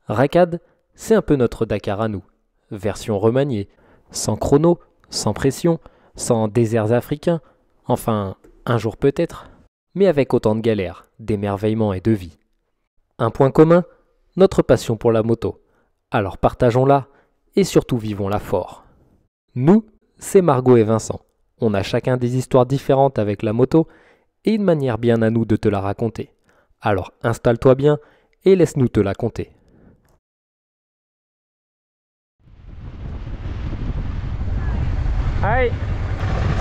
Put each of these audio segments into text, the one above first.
Racad, c'est un peu notre Dakar à nous. Version remaniée, sans chrono, sans pression, sans déserts africains, enfin, un jour peut-être, mais avec autant de galères, d'émerveillement et de vie. Un point commun, notre passion pour la moto. Alors partageons-la et surtout vivons-la fort. Nous, c'est Margot et Vincent. On a chacun des histoires différentes avec la moto et une manière bien à nous de te la raconter. Alors installe-toi bien et laisse-nous te la conter. Hi,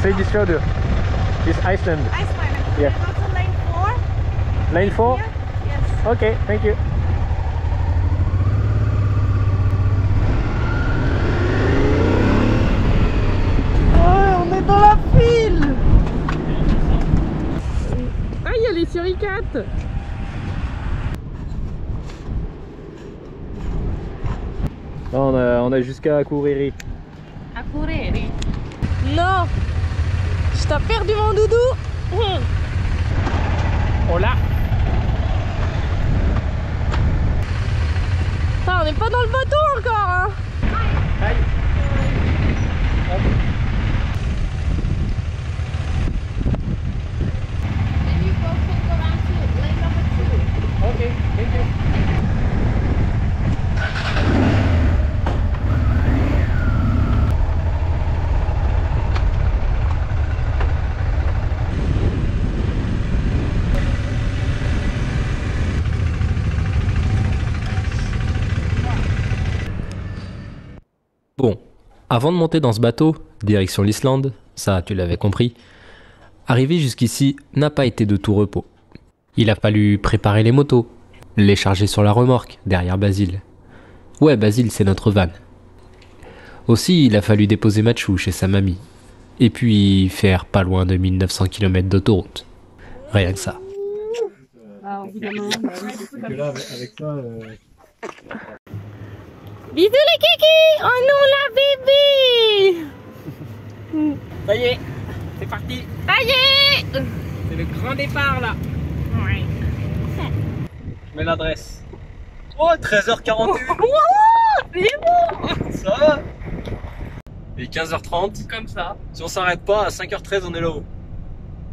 say this shoulder. This Iceland. Iceland. Yeah. Go to lane 4. Lane 4? Here? Yes. Okay, thank you. On est dans la file. Ah, il y a les suricates. On a jusqu'à Kouriri. À courir. Non. Je t'ai perdu mon doudou. Hola. Ah, on n'est pas dans le bateau encore, hein. Hi. Okay, thank you. Bon, avant de monter dans ce bateau, direction l'Islande, ça tu l'avais compris, arriver jusqu'ici n'a pas été de tout repos. Il a fallu préparer les motos, les charger sur la remorque, derrière Basile. Ouais, Basile, c'est notre van. Aussi, il a fallu déposer Matchou chez sa mamie. Et puis faire pas loin de 1900 km d'autoroute. Rien que ça. Bisous les kikis. Oh non, la bébé. Ça y est, c'est parti. Ça y est. C'est le grand départ là. Ouais. Je mets l'adresse. Oh, 13h41. C'est bon. Ça va. Il est 15h30. Comme ça. Si on s'arrête pas, à 5h13 on est là-haut.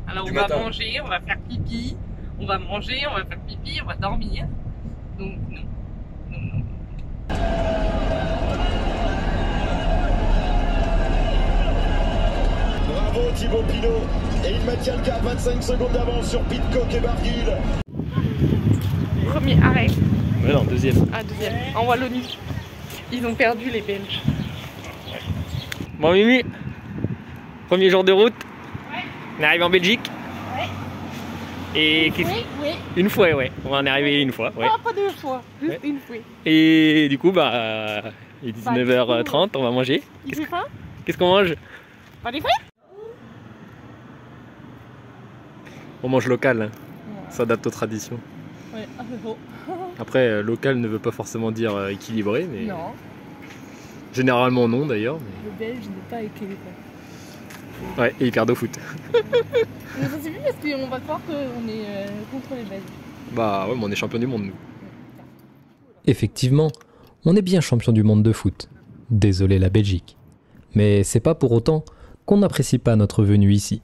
Alors Du on matin. va manger, on va faire pipi. On va manger, on va faire pipi, on va dormir. Donc non. Non, non. Bravo Thibaut Pinot. Et il maintient le cap, 25 secondes d'avance sur Pitcock et Barguil. Premier arrêt. Ouais, non, deuxième. Ah, deuxième. En Wallonie. Ils ont perdu les Belges. Bon, Mimi, premier jour de route. Ouais. On arrive en Belgique. Ouais. Et Oui, oui. une fois, ouais. On va en arriver une fois. Ouais. Ah, pas deux fois. Juste Ouais. une fois. Et du coup, bah, il est Bah, 19h30, on va manger. Il fait faim? Qu'est-ce qu'on mange? Pas des frites? On mange local, hein. Ça adapte aux traditions. Ouais, ah, c'est beau. Après, local ne veut pas forcément dire équilibré, mais Non, généralement non d'ailleurs. le Belge n'est pas équilibré. Mais... Ouais, et il perd au foot. Mais ça c'est plus parce qu'on va croire qu'on est contre les Belges. Bah ouais, mais on est champion du monde, nous. Effectivement, on est bien champion du monde de foot. Désolé la Belgique. Mais c'est pas pour autant qu'on n'apprécie pas notre venue ici.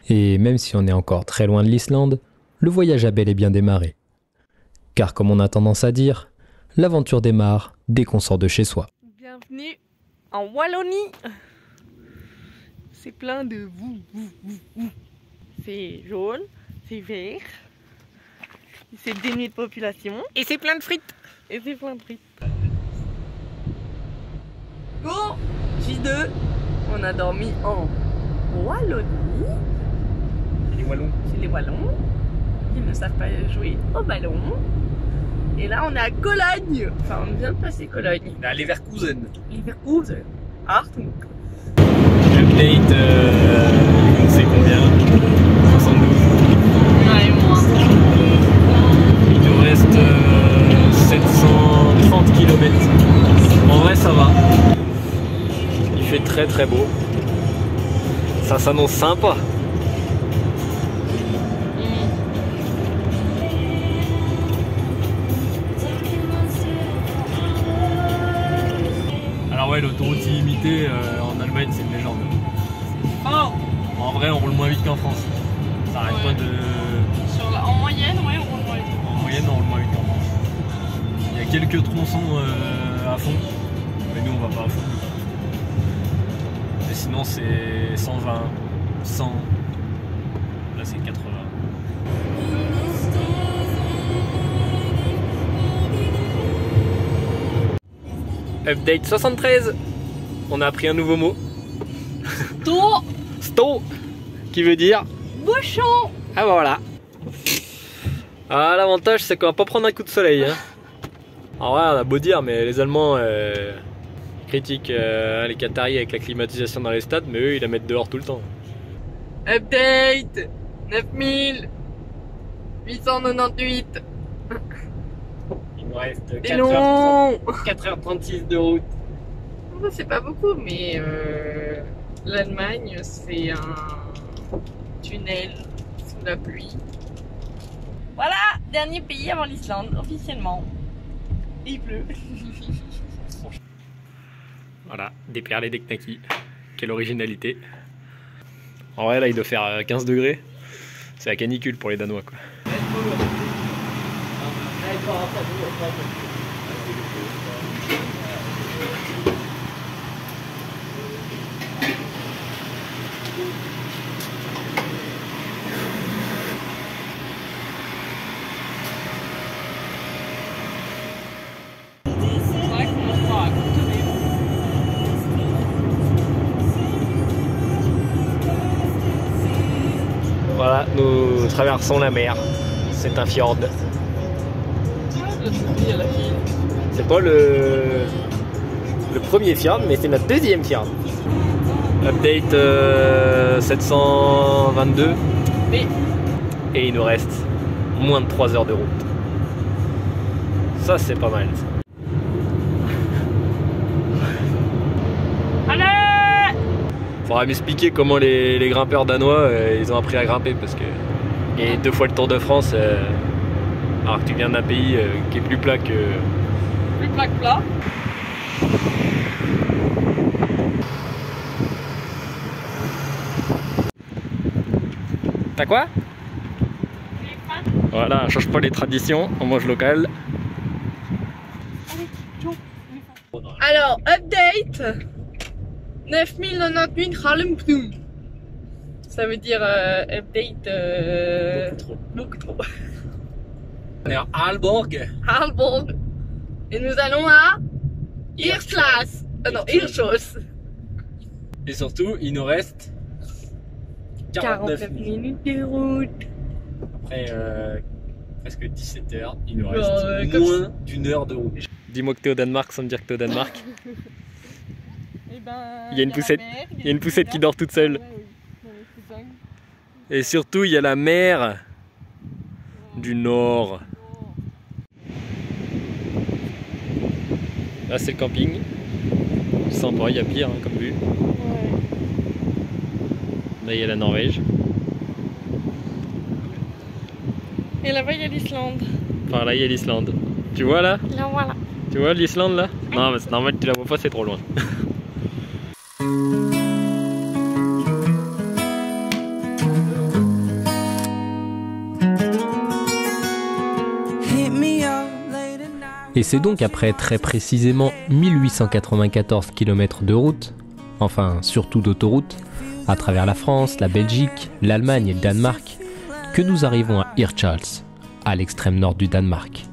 Et même si on est encore très loin de l'Islande, le voyage a bel et bien démarré. Car comme on a tendance à dire, l'aventure démarre dès qu'on sort de chez soi. Bienvenue en Wallonie. C'est plein de vous. C'est jaune, c'est vert. C'est dénué de population. Et c'est plein de frites. Et c'est plein de frites. Bon, J2, on a dormi en Wallonie. Les Wallons. Chez les Wallons. Ils ne savent pas jouer au ballon. Et là, on est à Cologne. Enfin, on vient de passer Cologne. À Leverkusen. Leverkusen. Hartung. Update, on sait combien 72. Ouais, moi. Il nous reste 730 km. En vrai, ça va. Il fait très très beau. Ça s'annonce sympa. ouais, l'autoroute illimitée en Allemagne, c'est une légende. Oh, en vrai, on roule moins vite qu'en France. Ça arrête pas de... En moyenne, ouais, on roule moins vite. En moyenne, on roule moins vite qu'en France. Il y a quelques tronçons à fond, mais nous, on va pas à fond. Et sinon, c'est 120, 100. Là, c'est 80. Update 73. On a appris un nouveau mot. Sto, Sto, qui veut dire bouchon. ah bah voilà. Ah, l'avantage c'est qu'on va pas prendre un coup de soleil. Hein. En vrai, on a beau dire, mais les Allemands critiquent les Qataris avec la climatisation dans les stades, mais eux ils la mettent dehors tout le temps. Update 9898. Il nous reste C'est long. 4h36 de route. C'est pas beaucoup, mais l'Allemagne, c'est un tunnel sous la pluie. Voilà, dernier pays avant l'Islande, officiellement. Et il pleut. Voilà, des perles et des knackis. Quelle originalité. En vrai, là il doit faire 15 degrés. C'est la canicule pour les Danois quoi. Voilà, nous traversons la mer. C'est un fjord. C'est pas le premier fjord, mais c'est notre deuxième fjord. Update 722. Oui. Et il nous reste moins de 3 heures de route. Ça, c'est pas mal. Allez! Faudra m'expliquer comment les grimpeurs danois ils ont appris à grimper parce que et 2 fois le Tour de France alors que tu viens d'un pays qui est plus plat que... Plus plat que plat. T'as quoi? Voilà, on change pas les traditions, on mange local. Alors, update 9098 Harlem-Ptum. Ça veut dire update beaucoup trop. On est à Aalborg. Aalborg. Et nous allons à Hirschlas. Non, Hirschos. Et surtout, il nous reste 49 minutes de route. Après presque 17 heures, il nous reste comme moins d'une heure de route. Dis-moi que t'es au Danemark sans me dire que t'es au Danemark. Il y a une poussette, il y a une poussette qui dort toute seule. Et surtout, il y a la mer du Nord. Là, c'est le camping. Sympa, il y a pire hein, comme vue. Là, il y a la Norvège. Et là-bas, il y a l'Islande. Par là, il y a l'Islande. Tu vois là? Là, voilà. Tu vois l'Islande là? Non, mais c'est normal, tu la vois pas, c'est trop loin. Et c'est donc après très précisément 1894 km de route, enfin surtout d'autoroute, à travers la France, la Belgique, l'Allemagne et le Danemark, que nous arrivons à Hirtshals, à l'extrême nord du Danemark.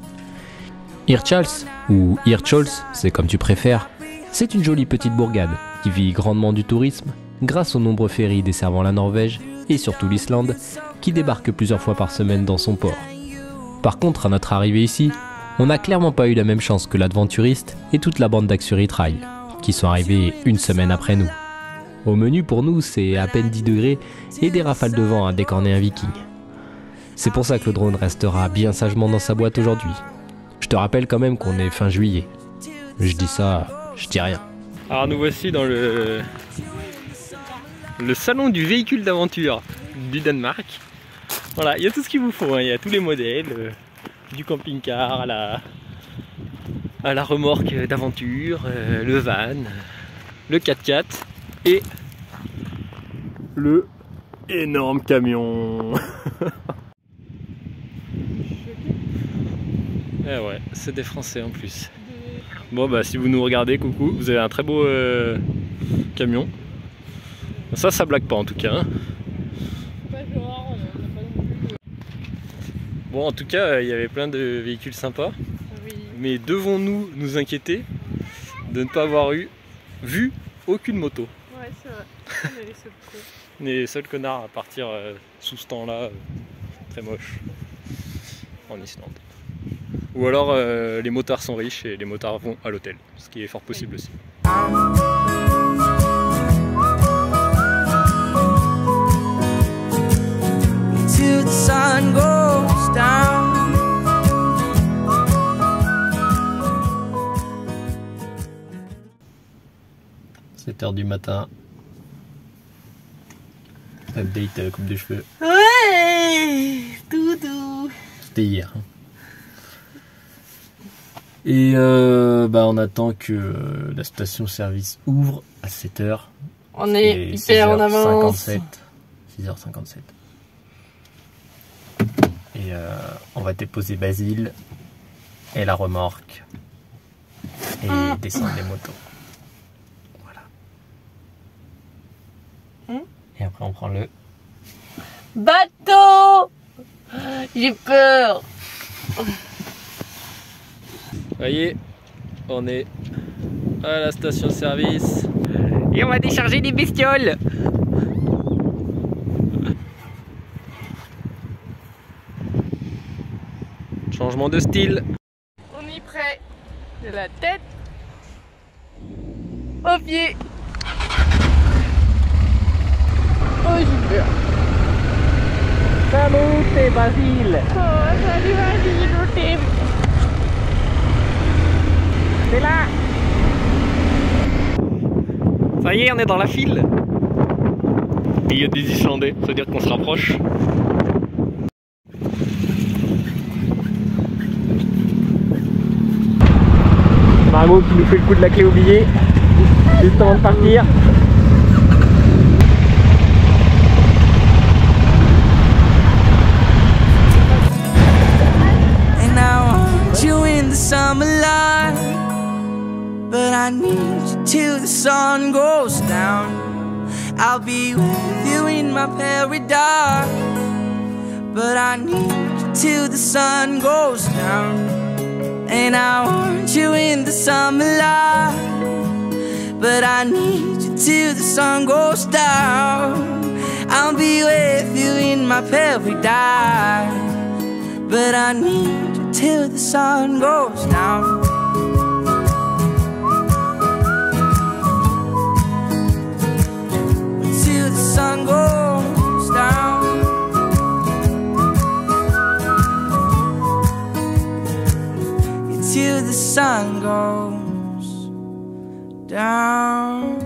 Hirtshals, ou Hirtshals, c'est comme tu préfères, c'est une jolie petite bourgade qui vit grandement du tourisme grâce aux nombreux ferries desservant la Norvège et surtout l'Islande qui débarquent plusieurs fois par semaine dans son port. Par contre, à notre arrivée ici, on n'a clairement pas eu la même chance que l'Adventuriste et toute la bande d'Axuri Trail, qui sont arrivés une semaine après nous. Au menu pour nous, c'est à peine 10 degrés et des rafales de vent à décorner un viking. C'est pour ça que le drone restera bien sagement dans sa boîte aujourd'hui. Je te rappelle quand même qu'on est fin juillet. Je dis ça, je dis rien. Alors nous voici dans le salon du véhicule d'aventure du Danemark. Voilà, il y a tout ce qu'il vous faut, hein. Il y a tous les modèles, du camping-car à la remorque d'aventure, le van, le 4x4 et le énorme camion. Eh ouais, c'est des Français en plus. Bon bah si vous nous regardez, coucou, vous avez un très beau camion. Ça blague pas en tout cas. Hein. Bon en tout cas, il y avait plein de véhicules sympas. Oui. Mais devons-nous nous inquiéter de ne pas avoir vu aucune moto? Ouais, c'est vrai. On est les seuls cons. On est les seuls connards à partir sous ce temps-là, très moche, en Islande. Ou alors les motards sont riches et les motards vont à l'hôtel, ce qui est fort possible aussi. Till the sun goes down. 7h du matin. Update coupe de cheveux. Ouais, doudou. C'était hier. Et on attend que la station-service ouvre à 7h. On est hyper en avance. 6h57. Et on va déposer Basile et la remorque et descendre les motos. Voilà. Et après on prend le bateau. J'ai peur. Voyez, on est à la station-service et on va décharger des bestioles. Changement de style. On est prêt. De la tête aux pieds. Oh, j'ai peur. Salut, c'est Basile. Oh, salut Basile, je t'aime. C'est là. Ça y est, on est dans la file. Et il y a des Islandais, ça veut dire qu'on se rapproche. Margot qui nous fait le coup de la clé oubliée, juste avant de partir. And I want you in the summer light, but I need you till the sun goes down. I'll be with you in my paradise, but I need you till the sun goes down. And I want you in the summer light, but I need you till the sun goes down. I'll be with you in my paradise, but I need you till the sun goes down. Till the sun goes down. Till the sun goes down.